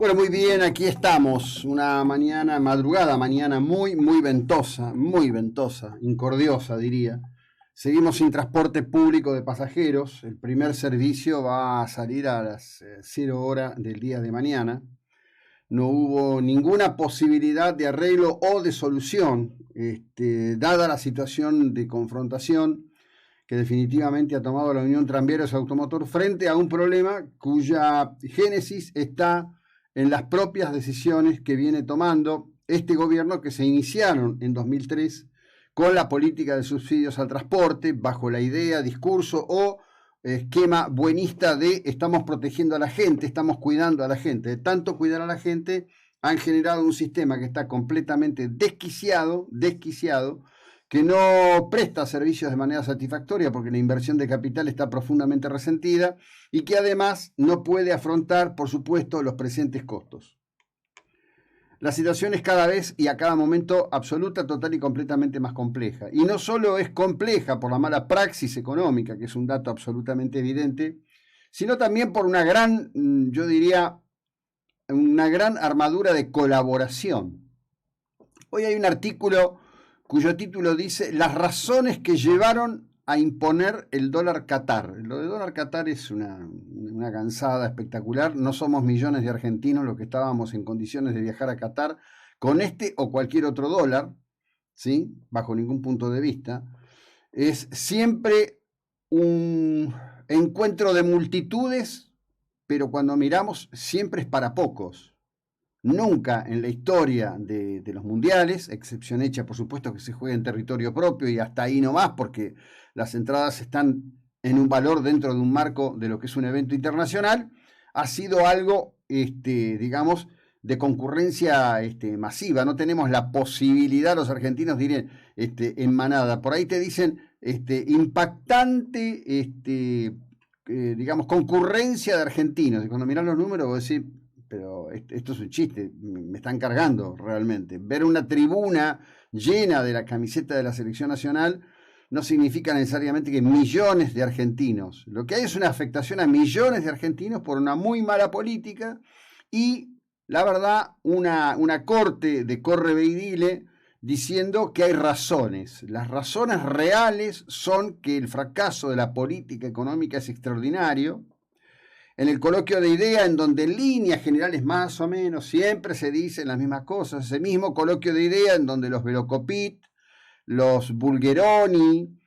Bueno, muy bien, aquí estamos. Una madrugada, mañana muy ventosa, incordiosa diría. Seguimos sin transporte público de pasajeros. El primer servicio va a salir a las 0 horas del día de mañana. No hubo ninguna posibilidad de arreglo o de solución, dada la situación de confrontación que definitivamente ha tomado la Unión Tranvíados Automotor frente a un problema cuya génesis está en las propias decisiones que viene tomando este gobierno, que se iniciaron en 2003 con la política de subsidios al transporte, bajo la idea, discurso o esquema buenista de estamos protegiendo a la gente, estamos cuidando a la gente. De tanto cuidar a la gente, han generado un sistema que está completamente desquiciado, que no presta servicios de manera satisfactoria porque la inversión de capital está profundamente resentida y que además no puede afrontar, por supuesto, los presentes costos. La situación es cada vez y a cada momento absoluta, total y completamente más compleja. Y no solo es compleja por la mala praxis económica, que es un dato absolutamente evidente, sino también por una gran, yo diría, una gran armadura de colaboración. Hoy hay un artículo cuyo título dice las razones que llevaron a imponer el dólar Qatar. Lo de dólar Qatar es una cansada espectacular. No somos millones de argentinos los que estábamos en condiciones de viajar a Qatar con este o cualquier otro dólar, ¿sí? Bajo ningún punto de vista. Es siempre un encuentro de multitudes, pero cuando miramos siempre es para pocos. Nunca en la historia de los mundiales, excepción hecha por supuesto que se juega en territorio propio y hasta ahí nomás, porque las entradas están en un valor dentro de un marco de lo que es un evento internacional, ha sido algo, digamos, de concurrencia masiva. No tenemos la posibilidad, los argentinos dirían, en manada. Por ahí te dicen impactante, digamos, concurrencia de argentinos. Y cuando mirás los números vos decís, pero esto es un chiste, me están cargando realmente. Ver una tribuna llena de la camiseta de la selección nacional no significa necesariamente que millones de argentinos. Lo que hay es una afectación a millones de argentinos por una muy mala política y, la verdad, una corte de corre y dile diciendo que hay razones. Las razones reales son que el fracaso de la política económica es extraordinario. En el coloquio de idea, en donde en líneas generales más o menos siempre se dicen las mismas cosas, ese mismo coloquio de idea en donde los Velocopit, los Bulgeroni,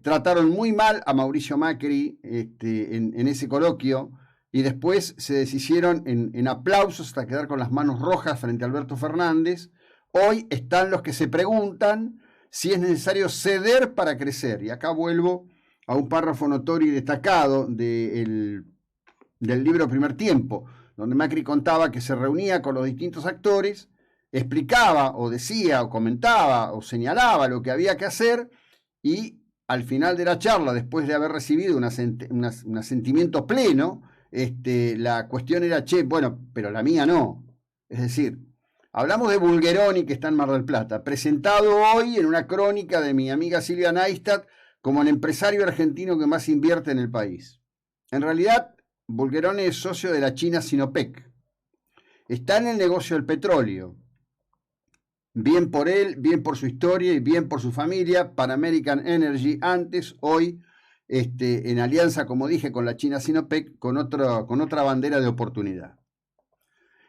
trataron muy mal a Mauricio Macri en ese coloquio y después se deshicieron en aplausos hasta quedar con las manos rojas frente a Alberto Fernández. Hoy están los que se preguntan si es necesario ceder para crecer. Y acá vuelvo a un párrafo notorio y destacado del libro Primer Tiempo, donde Macri contaba que se reunía con los distintos actores, explicaba o decía o comentaba o señalaba lo que había que hacer y al final de la charla, después de haber recibido un asentimiento pleno, la cuestión era, che, bueno, pero la mía no. Es decir, hablamos de Bulgeroni, que está en Mar del Plata, presentado hoy en una crónica de mi amiga Silvia Neistat como el empresario argentino que más invierte en el país. En realidad, Bulgeroni es socio de la China Sinopec. Está en el negocio del petróleo. Bien por él, bien por su historia y bien por su familia. Pan American Energy antes, hoy, en alianza, como dije, con la China Sinopec, con otra bandera de oportunidad.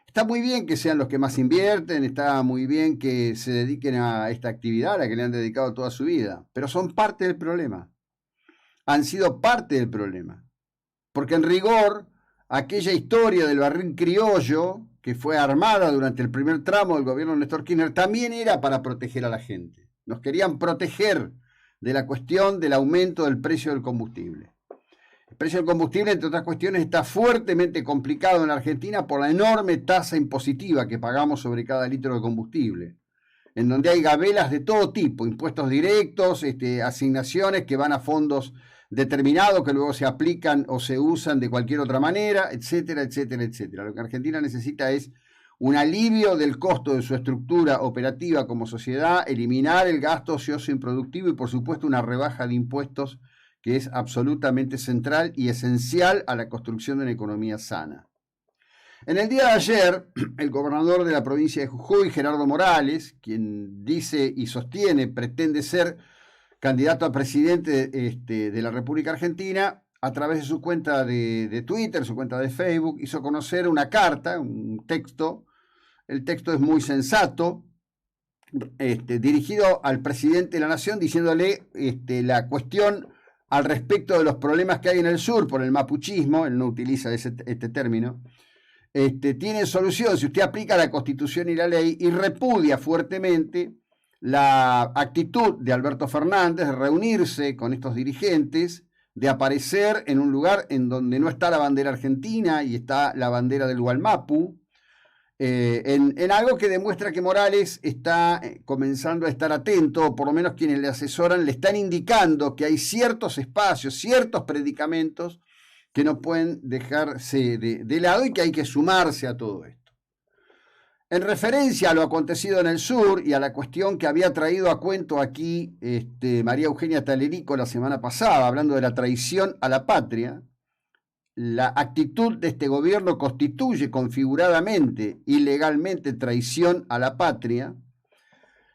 Está muy bien que sean los que más invierten, está muy bien que se dediquen a esta actividad a la que le han dedicado toda su vida, pero son parte del problema. Han sido parte del problema. Porque en rigor, aquella historia del barril criollo, que fue armada durante el primer tramo del gobierno de Néstor Kirchner, también era para proteger a la gente. Nos querían proteger de la cuestión del aumento del precio del combustible. El precio del combustible, entre otras cuestiones, está fuertemente complicado en la Argentina por la enorme tasa impositiva que pagamos sobre cada litro de combustible, en donde hay gabelas de todo tipo, impuestos directos, asignaciones que van a fondos determinados que luego se aplican o se usan de cualquier otra manera, etcétera, etcétera, etcétera. Lo que Argentina necesita es un alivio del costo de su estructura operativa como sociedad, eliminar el gasto ocioso improductivo y, por supuesto, una rebaja de impuestos que es absolutamente central y esencial a la construcción de una economía sana. En el día de ayer, el gobernador de la provincia de Jujuy, Gerardo Morales, quien dice y sostiene, pretende ser candidato a presidente de la República Argentina, a través de su cuenta de Twitter, su cuenta de Facebook, hizo conocer una carta, un texto. El texto es muy sensato, dirigido al presidente de la Nación, diciéndole la cuestión al respecto de los problemas que hay en el sur por el mapuchismo. Él no utiliza este término. Tiene solución si usted aplica la Constitución y la ley, y repudia fuertemente la actitud de Alberto Fernández de reunirse con estos dirigentes, de aparecer en un lugar en donde no está la bandera argentina y está la bandera del Gualmapu, en algo que demuestra que Morales está comenzando a estar atento, o por lo menos quienes le asesoran le están indicando que hay ciertos espacios, ciertos predicamentos que no pueden dejarse de lado y que hay que sumarse a todo esto. En referencia a lo acontecido en el sur y a la cuestión que había traído a cuento aquí María Eugenia Talerico la semana pasada, hablando de la traición a la patria, la actitud de este gobierno constituye configuradamente y legalmente traición a la patria.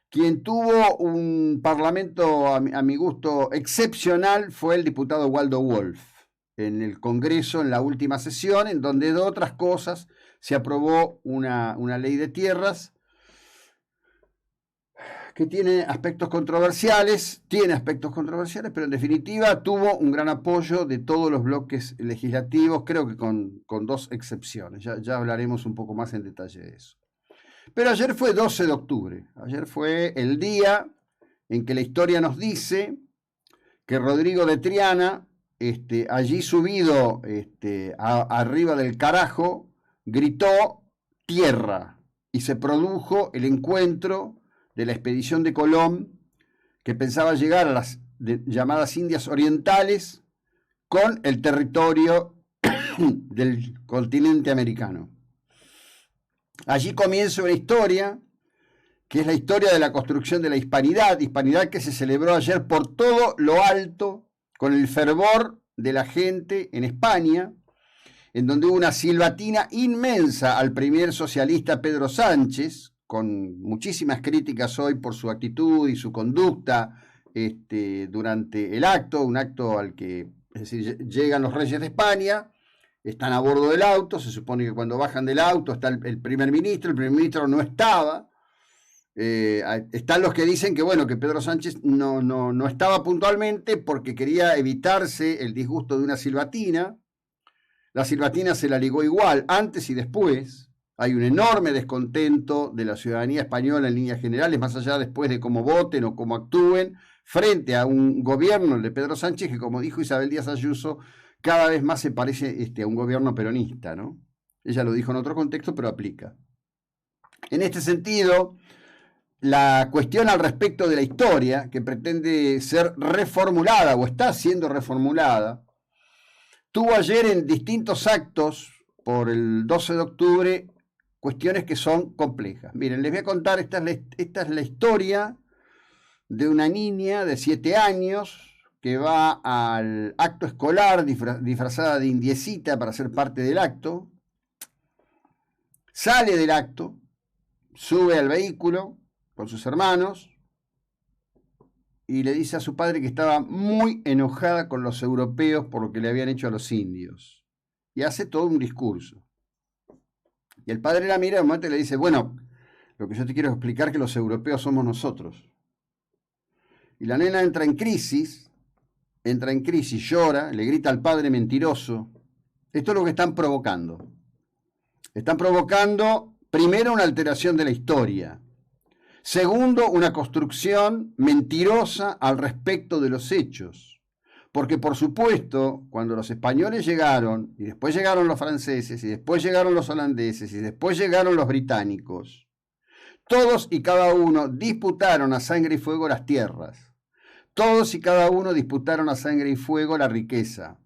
Quien tuvo un parlamento, a mi gusto, excepcional fue el diputado Waldo Wolf en el Congreso, en la última sesión, en donde, de otras cosas, se aprobó una ley de tierras que tiene aspectos controversiales, pero en definitiva tuvo un gran apoyo de todos los bloques legislativos, creo que con dos excepciones. Ya hablaremos un poco más en detalle de eso. Pero ayer fue 12 de octubre, ayer fue el día en que la historia nos dice que Rodrigo de Triana, allí subido arriba del carajo, gritó tierra, y se produjo el encuentro de la expedición de Colón, que pensaba llegar a las llamadas Indias Orientales con el territorio del continente americano. Allí comienza una historia que es la historia de la construcción de la hispanidad que se celebró ayer por todo lo alto, con el fervor de la gente en España, en donde hubo una silbatina inmensa al primer socialista Pedro Sánchez, con muchísimas críticas hoy por su actitud y su conducta durante el acto, un acto al que, es decir, llegan los reyes de España, están a bordo del auto, se supone que cuando bajan del auto está el primer ministro no estaba. Están los que dicen que, bueno, que Pedro Sánchez no estaba puntualmente porque quería evitarse el disgusto de una silbatina. La silbatina se la ligó igual, antes y después. Hay un enorme descontento de la ciudadanía española en líneas generales, más allá después de cómo voten o cómo actúen, frente a un gobierno, el de Pedro Sánchez, que, como dijo Isabel Díaz Ayuso, cada vez más se parece a un gobierno peronista, ¿no? Ella lo dijo en otro contexto, pero aplica. En este sentido, la cuestión al respecto de la historia, que pretende ser reformulada o está siendo reformulada, tuvo ayer en distintos actos por el 12 de octubre cuestiones que son complejas. Miren, les voy a contar, esta es la historia de una niña de 7 años que va al acto escolar disfrazada de indiecita para ser parte del acto, sale del acto, sube al vehículo con sus hermanos y le dice a su padre que estaba muy enojada con los europeos por lo que le habían hecho a los indios, y hace todo un discurso. Y el padre la mira y un momento le dice, bueno, lo que yo te quiero explicar es que los europeos somos nosotros. Y la nena entra en crisis, llora, le grita al padre mentiroso. Esto es lo que están provocando. Están provocando, primero, una alteración de la historia. Segundo, una construcción mentirosa al respecto de los hechos. Porque, por supuesto, cuando los españoles llegaron, y después llegaron los franceses, y después llegaron los holandeses, y después llegaron los británicos, todos y cada uno disputaron a sangre y fuego las tierras. Todos y cada uno disputaron a sangre y fuego la riqueza.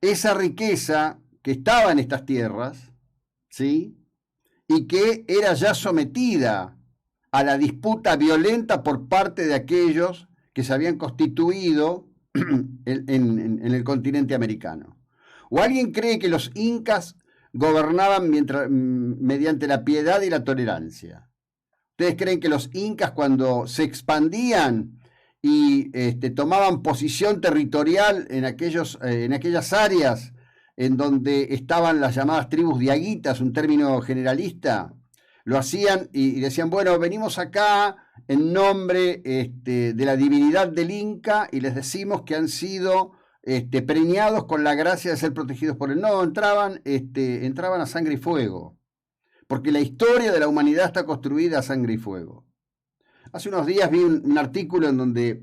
Esa riqueza que estaba en estas tierras, ¿sí?, y que era ya sometida a la disputa violenta por parte de aquellos que se habían constituido en el continente americano. ¿O alguien cree que los incas gobernaban mediante la piedad y la tolerancia. ¿Ustedes creen que los incas, cuando se expandían y tomaban posición territorial en aquellas áreas en donde estaban las llamadas tribus diaguitas, un término generalista, lo hacían y decían, bueno, venimos acá en nombre de la divinidad del Inca y les decimos que han sido preñados con la gracia de ser protegidos por él? No, entraban a sangre y fuego, porque la historia de la humanidad está construida a sangre y fuego. Hace unos días vi un artículo en donde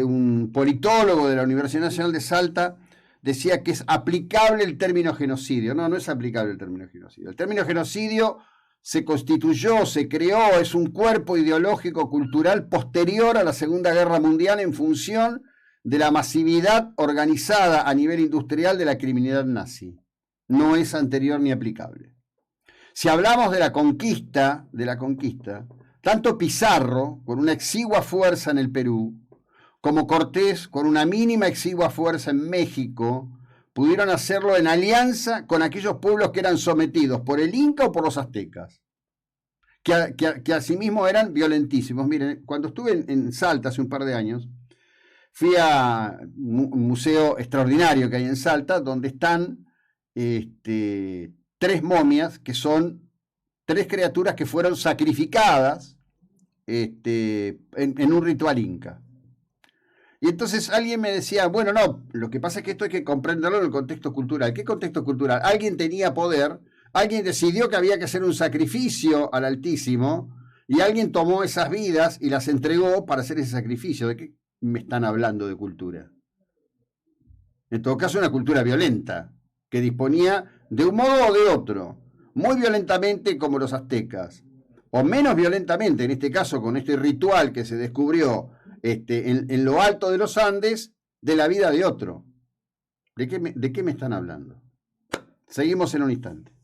un politólogo de la Universidad Nacional de Salta decía que es aplicable el término genocidio. No, no es aplicable el término genocidio. El término genocidio se constituyó, se creó, es un cuerpo ideológico cultural posterior a la Segunda Guerra Mundial en función de la masividad organizada a nivel industrial de la criminalidad nazi. No es anterior ni aplicable. Si hablamos de la conquista, tanto Pizarro, con una exigua fuerza en el Perú, como Cortés, con una mínima exigua fuerza en México, pudieron hacerlo en alianza con aquellos pueblos que eran sometidos por el Inca o por los aztecas, que asimismo eran violentísimos. Miren, cuando estuve en Salta hace un par de años, fui a un museo extraordinario que hay en Salta, donde están 3 momias, que son 3 criaturas que fueron sacrificadas en un ritual inca. Y entonces alguien me decía, bueno, no, lo que pasa es que esto hay que comprenderlo en el contexto cultural. ¿Qué contexto cultural? Alguien tenía poder, alguien decidió que había que hacer un sacrificio al Altísimo, y alguien tomó esas vidas y las entregó para hacer ese sacrificio. ¿De qué me están hablando de cultura? En todo caso, una cultura violenta, que disponía de un modo o de otro, muy violentamente como los aztecas, o menos violentamente, en este caso con este ritual que se descubrió en lo alto de los Andes, de la vida de otro. ¿De qué me están hablando? Seguimos en un instante.